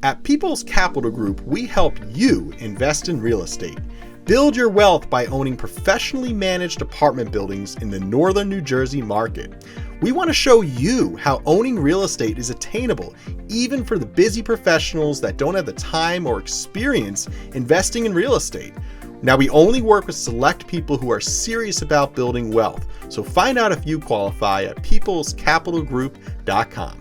At People's Capital Group, we help you invest in real estate. Build your wealth by owning professionally managed apartment buildings in the northern New Jersey market. We want to show you how owning real estate is attainable, even for the busy professionals that don't have the time or experience investing in real estate. Now, we only work with select people who are serious about building wealth. So find out if you qualify at peoplescapitalgroup.com.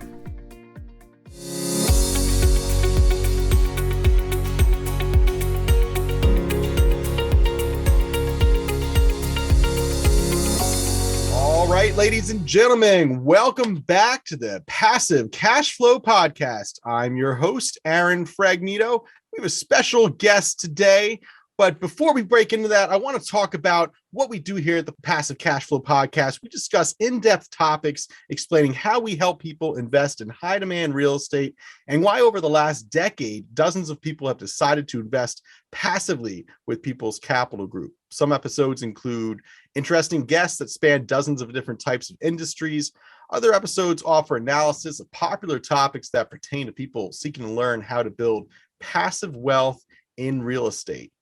All right, ladies and gentlemen, welcome back to the Passive Cash Flow Podcast. I'm your host, Aaron Fragnito. We have a special guest today. But before we break into that, I want to talk about what we do here at the Passive Cash Flow Podcast. We discuss in-depth topics explaining how we help people invest in high-demand real estate and why over the last decade, dozens of people have decided to invest passively with People's Capital Group. Some episodes include interesting guests that span dozens of different types of industries. Other episodes offer analysis of popular topics that pertain to people seeking to learn how to build passive wealth in real estate.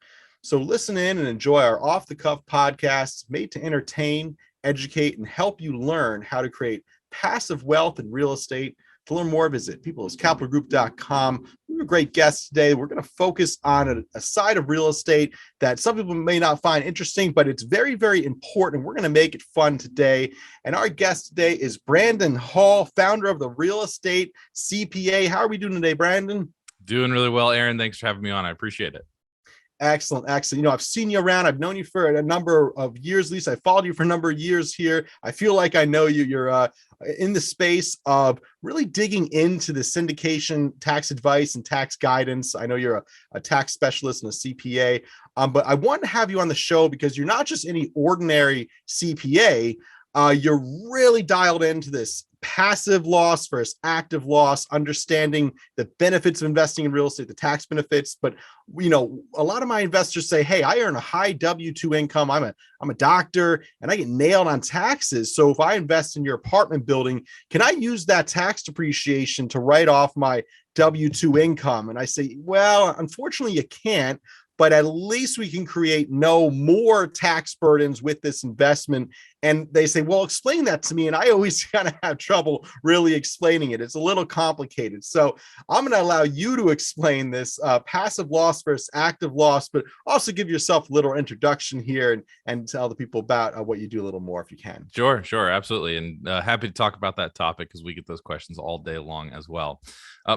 So listen in and enjoy our off-the-cuff podcasts made to entertain, educate, and help you learn how to create passive wealth in real estate. To learn more, visit peoplescapitalgroup.com. We have a great guest today. We're going to focus on a side of real estate that some people may not find interesting, but it's very, very important. We're going to make it fun today. And our guest today is Brandon Hall, founder of the Real Estate CPA. How are we doing today, Brandon? Doing really well, Aaron. Thanks for having me on. I appreciate it. Excellent. You know, I've seen you around. I've known you for a number of years, at least. I followed you for a number of years here. I feel like I know you. You're in the space of really digging into the syndication tax advice and tax guidance. I know you're a tax specialist and a CPA, but I want to have you on the show because you're not just any ordinary CPA. You're really dialed into this passive loss versus active loss, understanding the benefits of investing in real estate, the tax benefits. But, you know, a lot of my investors say, hey, I earn a high W-2 income. I'm a doctor and I get nailed on taxes. So if I invest in your apartment building, can I use that tax depreciation to write off my W-2 income? And I say, well, unfortunately you can't. But at least we can create no more tax burdens with this investment. And they say, well, explain that to me. And I always kind of have trouble really explaining it. It's a little complicated. So I'm going to allow you to explain this passive loss versus active loss, but also give yourself a little introduction here and tell the people about what you do a little more if you can. Sure, absolutely. And happy to talk about that topic because we get those questions all day long as well.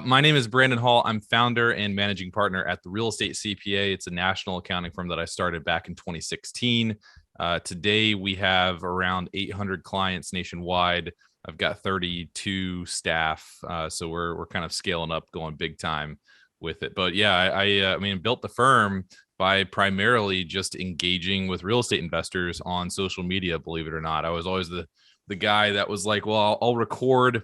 My name is Brandon Hall. I'm founder and managing partner at the Real Estate CPA. It's a national accounting firm that I started back in 2016. Today, we have around 800 clients nationwide. I've got 32 staff. So we're kind of scaling up, going big time with it. But yeah, I mean, built the firm by primarily just engaging with real estate investors on social media, believe it or not. I was always the guy that was like, well, I'll record.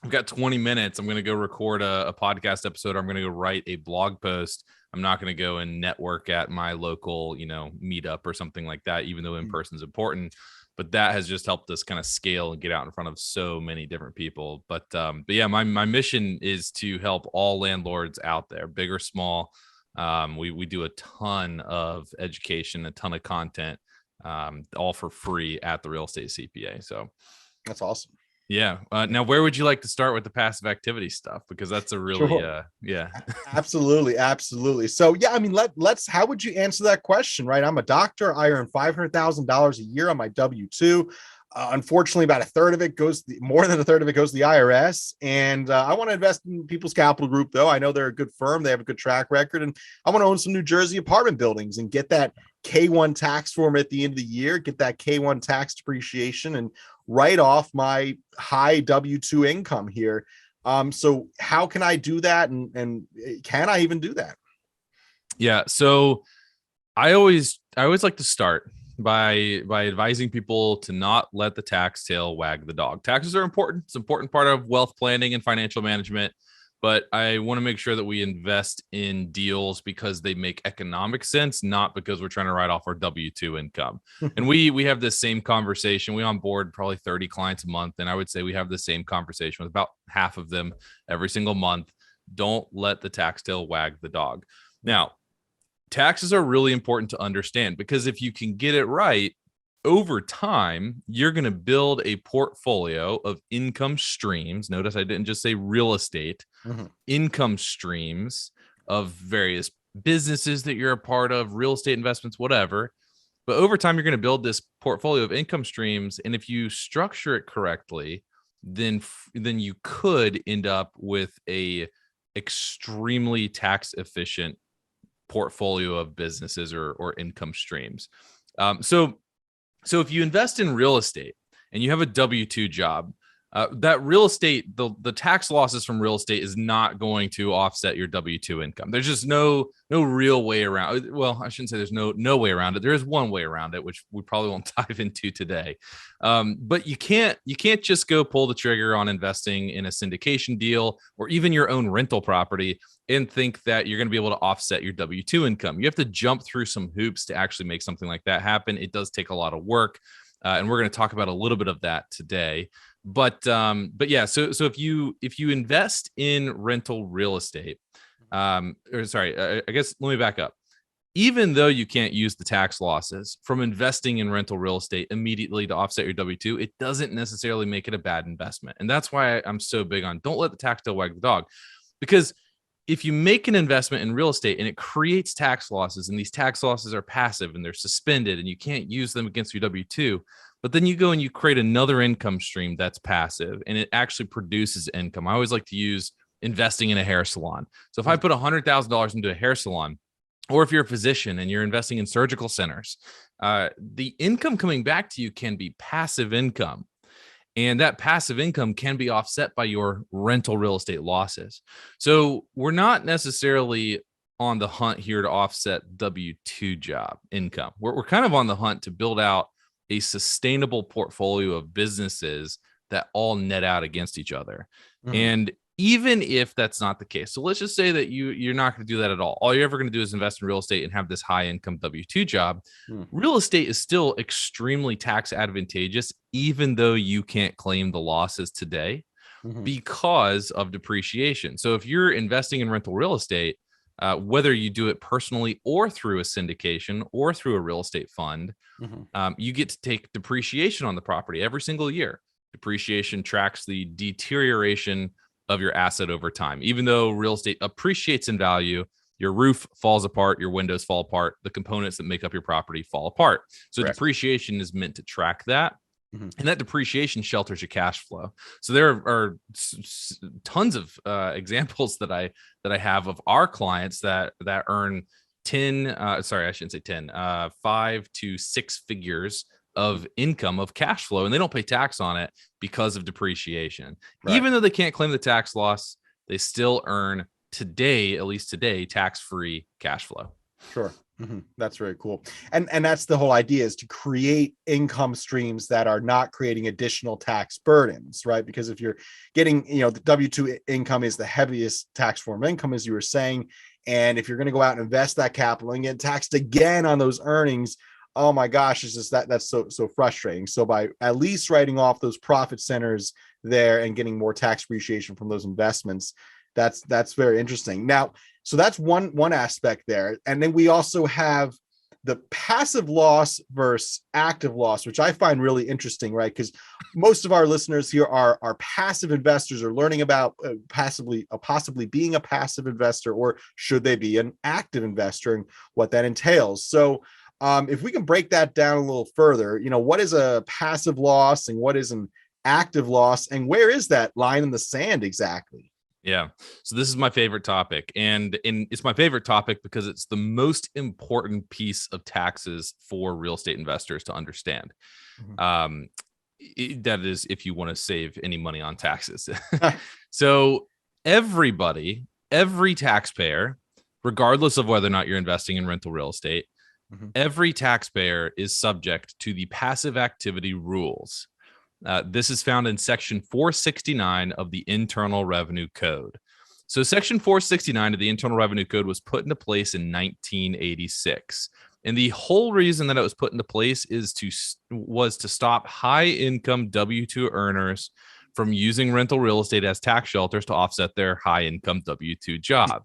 I've got 20 minutes. I'm going to go record a podcast episode. Or I'm going to go write a blog post. I'm not going to go and network at my local, meetup or something like that, even though in person is important. But that has just helped us kind of scale and get out in front of so many different people. But yeah, my mission is to help all landlords out there, big or small. We do a ton of education, a ton of content, all for free at the Real Estate CPA. So that's awesome. Yeah. Now, where would you like to start with the passive activity stuff? Because that's a really, sure. Yeah. Absolutely. So, yeah, I mean, how would you answer that question, right? I'm a doctor. I earn $500,000 a year on my W-2. Unfortunately, more than a third of it goes to the IRS. And I want to invest in People's Capital Group, though. I know they're a good firm. They have a good track record. And I want to own some New Jersey apartment buildings and get that K-1 tax form at the end of the year, get that K-1 tax depreciation and write off my high W-2 income here. So how can I do that? And can I even do that? Yeah. So I always like to start by advising people to not let the tax tail wag the dog. Taxes are important. It's an important part of wealth planning and financial management. But I want to make sure that we invest in deals because they make economic sense, not because we're trying to write off our W-2 income. And we have this same conversation. We onboard probably 30 clients a month. And I would say we have the same conversation with about half of them every single month. don't let the tax tail wag the dog. Now, taxes are really important to understand because if you can get it right, over time, you're going to build a portfolio of income streams. Notice I didn't just say real estate, income streams of various businesses that you're a part of, real estate investments, whatever. But over time, you're going to build this portfolio of income streams. And if you structure it correctly, then you could end up with a extremely tax efficient portfolio of businesses or income streams. So if you invest in real estate and you have a W-2 job, that real estate, the tax losses from real estate is not going to offset your W-2 income. There's just no real way around. Well, I shouldn't say there's no way around it. There is one way around it, which we probably won't dive into today. But you can't just go pull the trigger on investing in a syndication deal or even your own rental property and think that you're going to be able to offset your W-2 income. You have to jump through some hoops to actually make something like that happen. It does take a lot of work. And we're going to talk about a little bit of that today. But yeah, so if you invest in rental real estate, I guess let me back up. Even though you can't use the tax losses from investing in rental real estate immediately to offset your W-2, it doesn't necessarily make it a bad investment. And that's why I'm so big on don't let the tax tail wag the dog. Because if you make an investment in real estate and it creates tax losses, and these tax losses are passive and they're suspended and you can't use them against your W-2, but then you go and you create another income stream that's passive and it actually produces income. I always like to use investing in a hair salon. So if I put $100,000 into a hair salon, or if you're a physician and you're investing in surgical centers, the income coming back to you can be passive income. And that passive income can be offset by your rental real estate losses. So we're not necessarily on the hunt here to offset W-2 job income. We're kind of on the hunt to build out a sustainable portfolio of businesses that all net out against each other. And even if that's not the case, so let's just say that you're not going to do that at all. All you're ever going to do is invest in real estate and have this high income W-2 job. Real estate is still extremely tax advantageous, even though you can't claim the losses today because of depreciation. So if you're investing in rental real estate, whether you do it personally or through a syndication or through a real estate fund, you get to take depreciation on the property every single year. Depreciation tracks the deterioration of your asset over time. Even though real estate appreciates in value, your roof falls apart, your windows fall apart, the components that make up your property fall apart. So Correct. Depreciation is meant to track that. And that depreciation shelters your cash flow. So there are tons of examples that I have of our clients that earn 5 to 6 figures of income of cash flow, and they don't pay tax on it because of depreciation. Right. Even though they can't claim the tax loss, they still earn today, at least today, tax-free cash flow. Sure. That's very cool. And that's the whole idea, is to create income streams that are not creating additional tax burdens, right? Because if you're getting, the W-2 income is the heaviest tax form of income, as you were saying. And if you're going to go out and invest that capital and get taxed again on those earnings, oh my gosh, it's just that's so frustrating. So by at least writing off those profit centers there and getting more tax appreciation from those investments, that's very interesting. Now, so that's one aspect there. And then we also have the passive loss versus active loss, which I find really interesting, right? Because most of our listeners here are passive investors, or learning about possibly being a passive investor, or should they be an active investor, and what that entails. So if we can break that down a little further, what is a passive loss and what is an active loss, and where is that line in the sand exactly? Yeah. So this is my favorite topic, and it's my favorite topic because it's the most important piece of taxes for real estate investors to understand. That is, if you want to save any money on taxes. So every taxpayer, regardless of whether or not you're investing in rental real estate, every taxpayer is subject to the passive activity rules. This is found in Section 469 of the Internal Revenue Code. So Section 469 of the Internal Revenue Code was put into place in 1986. And the whole reason that it was put into place was to stop high-income W-2 earners from using rental real estate as tax shelters to offset their high income W-2 job.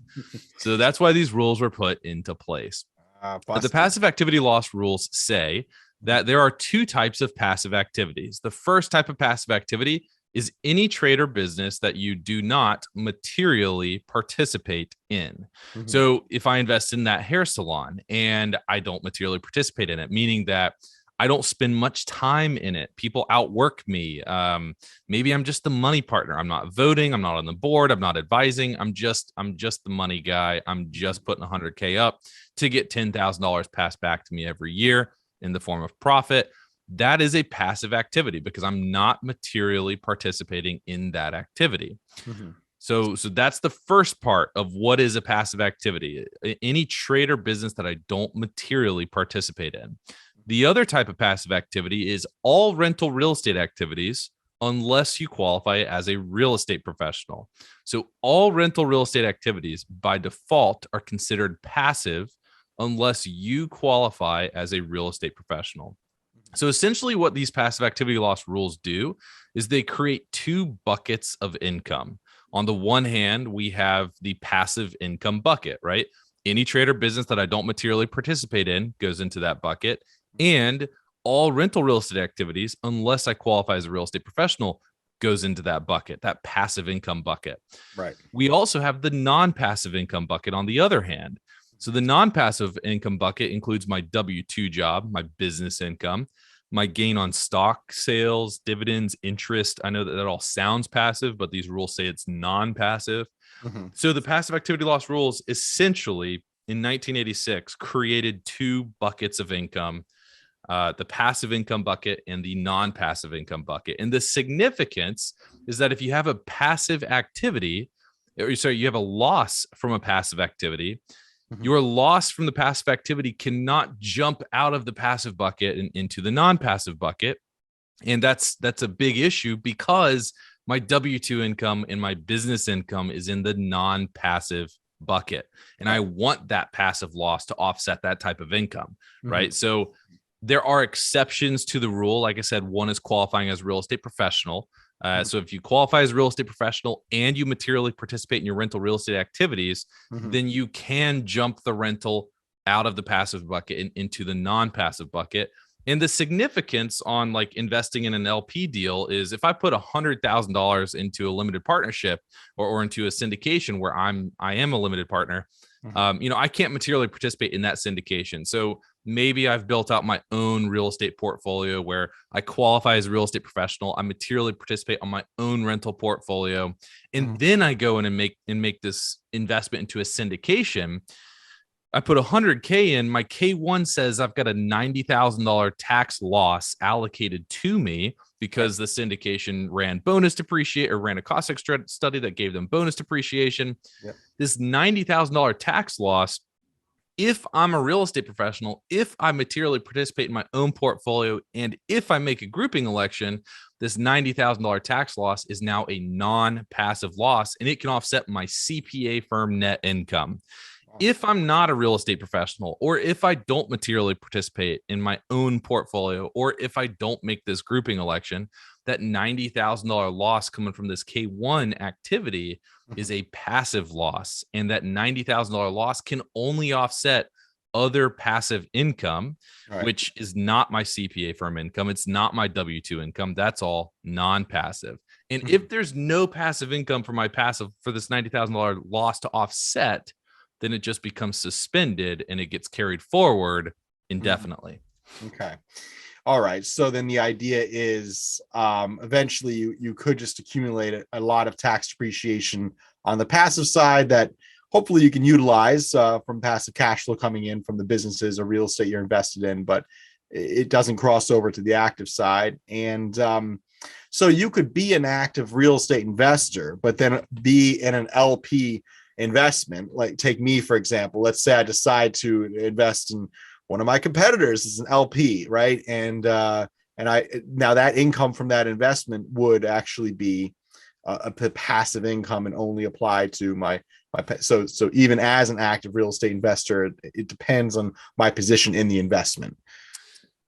So that's why these rules were put into place. The passive activity loss rules say that there are two types of passive activities. The first type of passive activity is any trade or business that you do not materially participate in. Mhm. So if I invest in that hair salon and I don't materially participate in it, meaning that I don't spend much time in it, people outwork me. Maybe I'm just the money partner. I'm not voting. I'm not on the board. I'm not advising. I'm just the money guy. I'm just putting 100K up to get $10,000 passed back to me every year in the form of profit. That is a passive activity because I'm not materially participating in that activity. Mm-hmm. So that's the first part of what is a passive activity. Any trade or business that I don't materially participate in. The other type of passive activity is all rental real estate activities, unless you qualify as a real estate professional. So all rental real estate activities by default are considered passive unless you qualify as a real estate professional. So essentially what these passive activity loss rules do is they create two buckets of income. On the one hand, we have the passive income bucket, right? Any trade or business that I don't materially participate in goes into that bucket. And all rental real estate activities, unless I qualify as a real estate professional, goes into that bucket, that passive income bucket. Right. We also have the non-passive income bucket on the other hand. So the non-passive income bucket includes my W-2 job, my business income, my gain on stock sales, dividends, interest. I know that all sounds passive, but these rules say it's non-passive. Mm-hmm. So the passive activity loss rules essentially in 1986 created two buckets of income, the passive income bucket and the non-passive income bucket. And the significance is that if you have a passive activity, or sorry, you have a loss from a passive activity, your loss from the passive activity cannot jump out of the passive bucket and into the non-passive bucket. And that's a big issue because my W-2 income and my business income is in the non-passive bucket. And I want that passive loss to offset that type of income, right? So there are exceptions to the rule. Like I said, one is qualifying as a real estate professional. So if you qualify as a real estate professional and you materially participate in your rental real estate activities, then you can jump the rental out of the passive bucket and into the non-passive bucket. And the significance on like investing in an LP deal is if I put $100,000 into a limited partnership or into a syndication where I am a limited partner, I can't materially participate in that syndication. So maybe I've built out my own real estate portfolio where I qualify as a real estate professional. I materially participate on my own rental portfolio. And then I go in and make this investment into a syndication. I put 100K in. My K1 says I've got a $90,000 tax loss allocated to me because the syndication ran a cost study that gave them bonus depreciation. Yep. This $90,000 tax loss, if I'm a real estate professional, if I materially participate in my own portfolio, and if I make a grouping election, this $90,000 tax loss is now a non-passive loss, and it can offset my CPA firm net income. If I'm not a real estate professional, or if I don't materially participate in my own portfolio, or if I don't make this grouping election, that $90,000 loss coming from this K1 activity is a passive loss. And that $90,000 loss can only offset other passive income, which is not my CPA firm income. It's not my W-2 income. That's all non-passive. And if there's no passive income for this $90,000 loss to offset, then it just becomes suspended and it gets carried forward indefinitely. Okay. All right. So then the idea is eventually you could just accumulate a lot of tax depreciation on the passive side that hopefully you can utilize from passive cash flow coming in from the businesses or real estate you're invested in, but it doesn't cross over to the active side. And so you could be an active real estate investor, but then be in an LP investment. Like take me, for example, let's say I decide to invest in one of my competitors as an LP, right? And I now that income from that investment would actually be a passive income and only apply to my so even as an active real estate investor, it depends on my position in the investment.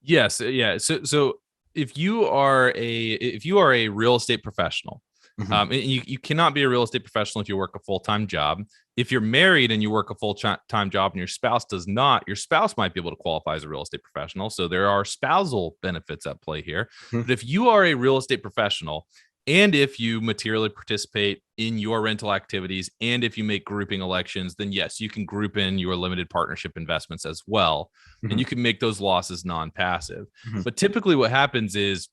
Yes, yeah. So if you are a real estate professional, and you cannot be a real estate professional if you work a full-time job. If you're married and you work a full-time job and your spouse does not, your spouse might be able to qualify as a real estate professional. So there are spousal benefits at play here. But if you are a real estate professional, and if you materially participate in your rental activities, and if you make grouping elections, then yes, you can group in your limited partnership investments as well. And you can make those losses non-passive. But typically what happens is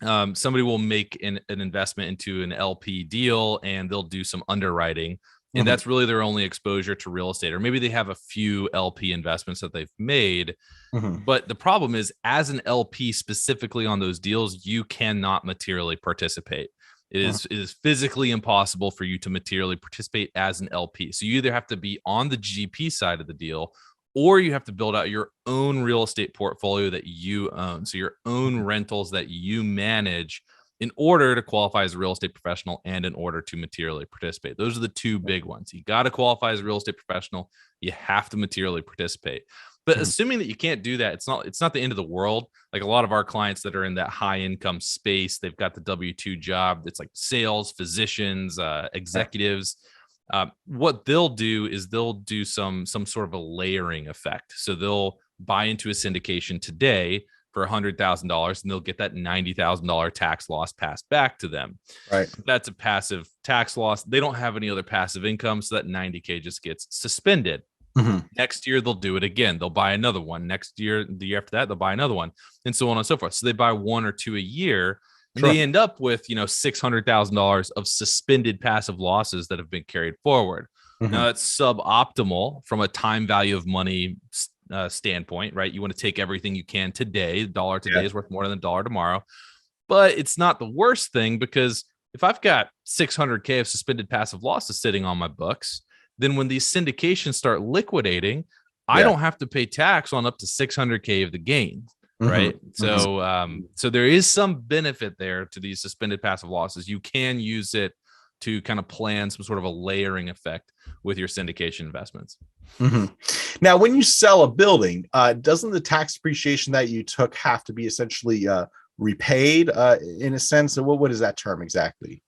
somebody will make an investment into an LP deal and they'll do some underwriting. And that's really their only exposure to real estate. Or maybe they have a few LP investments that they've made. But the problem is, as an LP specifically on those deals, you cannot materially participate. It is physically impossible for you to materially participate as an LP. So you either have to be on the GP side of the deal, or you have to build out your own real estate portfolio that you own. So your own rentals that you manage in order to qualify as a real estate professional and in order to materially participate. Those are the two big ones. You got to qualify as a real estate professional. You have to materially participate. But assuming that you can't do that, it's not the end of the world. Like a lot of our clients that are in that high income space, they've got the W-2 job. It's like sales, physicians, executives. What they'll do is they'll do some sort of a layering effect. So they'll buy into a syndication today for $100,000 and they'll get that $90,000 tax loss passed back to them. Right. That's a passive tax loss. They don't have any other passive income. So that 90K just gets suspended. Next year, they'll do it again. They'll buy another one. Next year, the year after that, they'll buy another one, and so on and so forth. So they buy one or two a year, and they end up with, $600,000 of suspended passive losses that have been carried forward. Now, that's suboptimal from a time value of money standpoint, right? You want to take everything you can today. The dollar today is worth more than a dollar tomorrow. But it's not the worst thing, because if I've got $600K of suspended passive losses sitting on my books, then when these syndications start liquidating, I don't have to pay tax on up to $600K of the gain, right? So there is some benefit there to these suspended passive losses. You can use it to kind of plan some sort of a layering effect with your syndication investments. Now, when you sell a building, doesn't the tax depreciation that you took have to be essentially repaid in a sense? So what is that term exactly?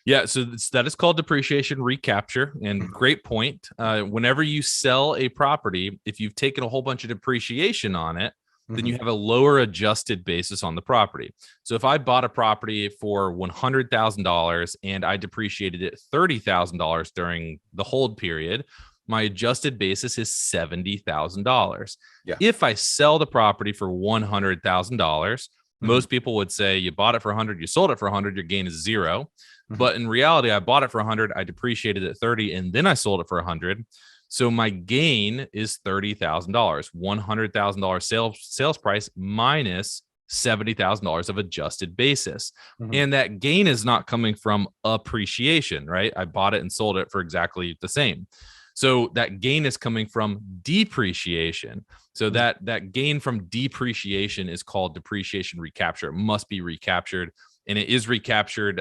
Yeah, so that is called depreciation recapture. And great point. Whenever you sell a property, if you've taken a whole bunch of depreciation on it, then you have a lower adjusted basis on the property. So if I bought a property for $100,000 and I depreciated it $30,000 during the hold period, my adjusted basis is $70,000. If I sell the property for $100,000, most people would say you bought it for 100, you sold it for 100, your gain is zero. But in reality, I bought it for 100, I depreciated it 30, and then I sold it for 100. So my gain is $30,000, $100,000 sales price minus $70,000 of adjusted basis. And that gain is not coming from appreciation, right? I bought it and sold it for exactly the same. So that gain is coming from depreciation. So that gain from depreciation is called depreciation recapture. It must be recaptured. And it is recaptured.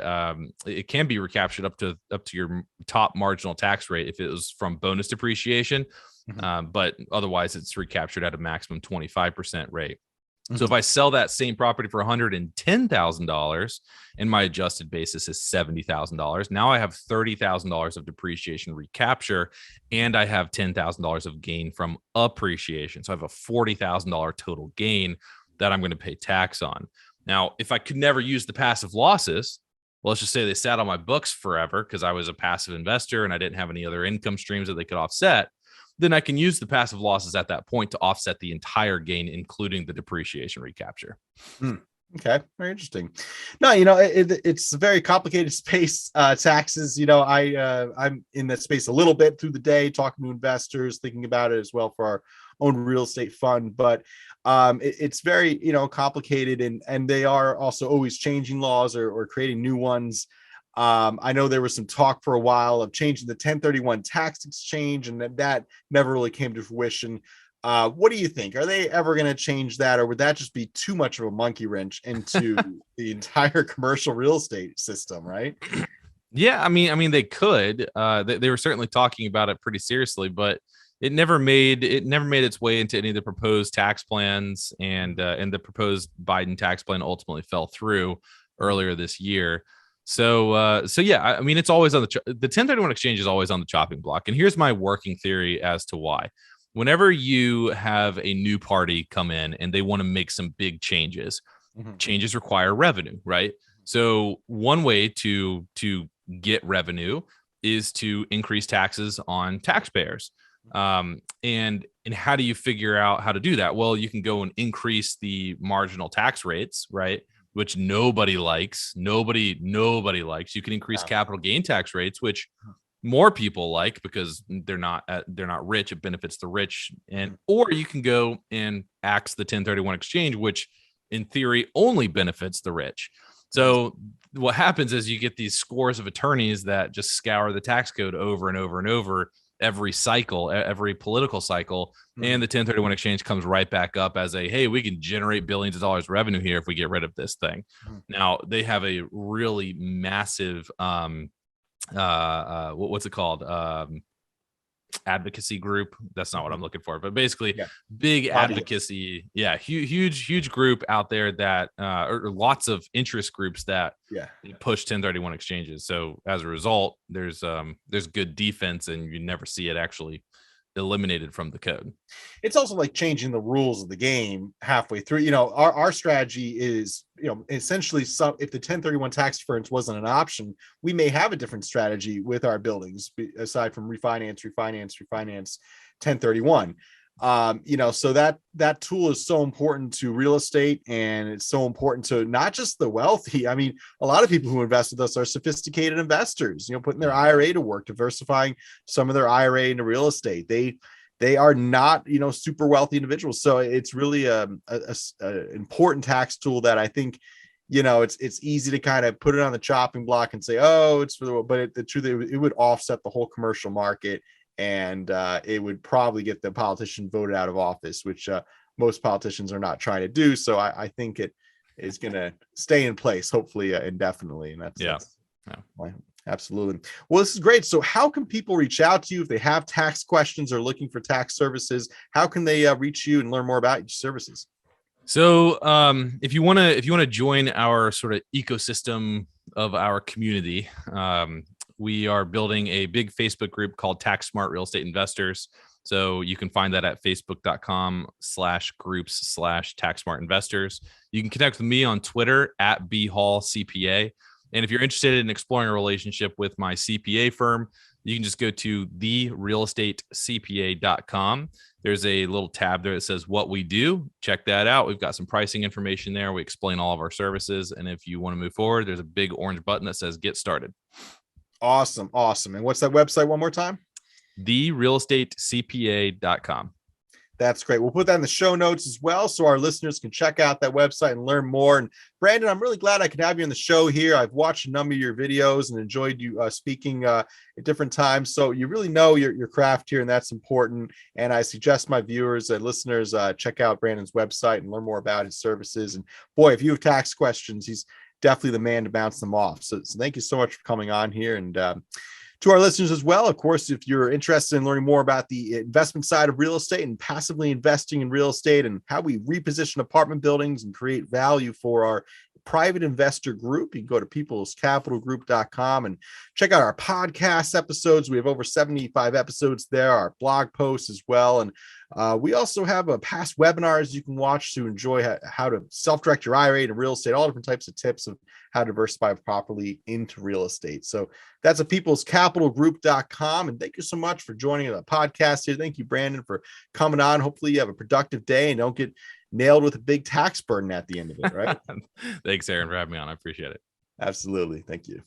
It can be recaptured up to your top marginal tax rate if it was from bonus depreciation, but otherwise it's recaptured at a maximum 25% rate. So if I sell that same property for $110,000 and my adjusted basis is $70,000, now I have $30,000 of depreciation recapture and I have $10,000 of gain from appreciation. So I have a $40,000 total gain that I'm going to pay tax on. Now, if I could never use the passive losses, well, let's just say they sat on my books forever because I was a passive investor and I didn't have any other income streams that they could offset, then I can use the passive losses at that point to offset the entire gain, including the depreciation recapture. Okay, very interesting. No, it's a very complicated space. Taxes, I'm in that space a little bit through the day, talking to investors, thinking about it as well for our own real estate fund. But it's very, complicated, and they are also always changing laws or creating new ones. I know there was some talk for a while of changing the 1031 tax exchange, and that never really came to fruition. What do you think? Are they ever going to change that, or would that just be too much of a monkey wrench into the entire commercial real estate system, right? Yeah, I mean, they could. They were certainly talking about it pretty seriously, but it never made its way into any of the proposed tax plans, and the proposed Biden tax plan ultimately fell through earlier this year. So yeah, I mean, it's always on the 1031 exchange is always on the chopping block, and here's my working theory as to why. Whenever you have a new party come in and they want to make some big changes, Mhm. changes require revenue, right? So one way to get revenue is to increase taxes on taxpayers. And how do you figure out how to do that? Well, you can go and increase the marginal tax rates, right? Which nobody likes. Nobody likes. You can increase Yeah. capital gain tax rates, which more people like because they're not rich. It benefits the rich. And or you can go and axe the 1031 exchange, which in theory only benefits the rich. So what happens is you get these scores of attorneys that just scour the tax code over and over and over every cycle, every political cycle, and the 1031 exchange comes right back up as a, hey, we can generate billions of dollars revenue here if we get rid of this thing. Now they have a really massive what's it called, advocacy group. That's not what I'm looking for, but basically Yeah. big Lobby. advocacy. Yeah. Huge group out there that, or lots of interest groups that Yeah. push 1031 exchanges. So as a result, there's good defense and you never see it actually eliminated from the code. It's also like changing the rules of the game halfway through. Our strategy is, essentially, some if the 1031 tax deference wasn't an option, we may have a different strategy with our buildings aside from refinance 1031. So that tool is so important to real estate, and it's so important to not just the wealthy. I mean, a lot of people who invest with us are sophisticated investors, putting their IRA to work, diversifying some of their IRA into real estate. They are not, super wealthy individuals. So it's really a important tax tool that I think, it's easy to kind of put it on the chopping block and say, oh, it's for the truth, it would offset the whole commercial market, and it would probably get the politician voted out of office, which most politicians are not trying to do. So I think it is going to stay in place, hopefully indefinitely. And that's absolutely. Well, this is great. So how can people reach out to you if they have tax questions or looking for tax services? How can they reach you and learn more about your services? So if you want to join our sort of ecosystem of our community, we are building a big Facebook group called Tax Smart Real Estate Investors. So you can find that at facebook.com/groups/tax smart investors. You can connect with me on Twitter at bhallcpa. And if you're interested in exploring a relationship with my CPA firm, you can just go to therealestatecpa.com. There's a little tab there that says what we do. Check that out. We've got some pricing information there. We explain all of our services. And if you want to move forward, there's a big orange button that says get started. Awesome. And what's that website one more time? therealestatecpa.com. That's great. We'll put that in the show notes as well, so our listeners can check out that website and learn more. And Brandon, I'm really glad I could have you on the show here. I've watched a number of your videos and enjoyed you speaking at different times. So you really know your craft here, and that's important. And I suggest my viewers and listeners check out Brandon's website and learn more about his services. And boy, if you have tax questions, he's definitely the man to bounce them off. So thank you so much for coming on here. And to our listeners as well, of course, if you're interested in learning more about the investment side of real estate and passively investing in real estate and how we reposition apartment buildings and create value for our private investor group, you can go to peoplescapitalgroup.com and check out our podcast episodes. We have over 75 episodes there, our blog posts as well. And we also have past webinars you can watch to enjoy how to self-direct your IRA to real estate, all different types of tips of how to diversify properly into real estate. So that's at peoplescapitalgroup.com. And thank you so much for joining the podcast here. Thank you, Brandon, for coming on. Hopefully you have a productive day and don't get nailed with a big tax burden at the end of it, right? Thanks, Aaron, for having me on. I appreciate it. Absolutely. Thank you.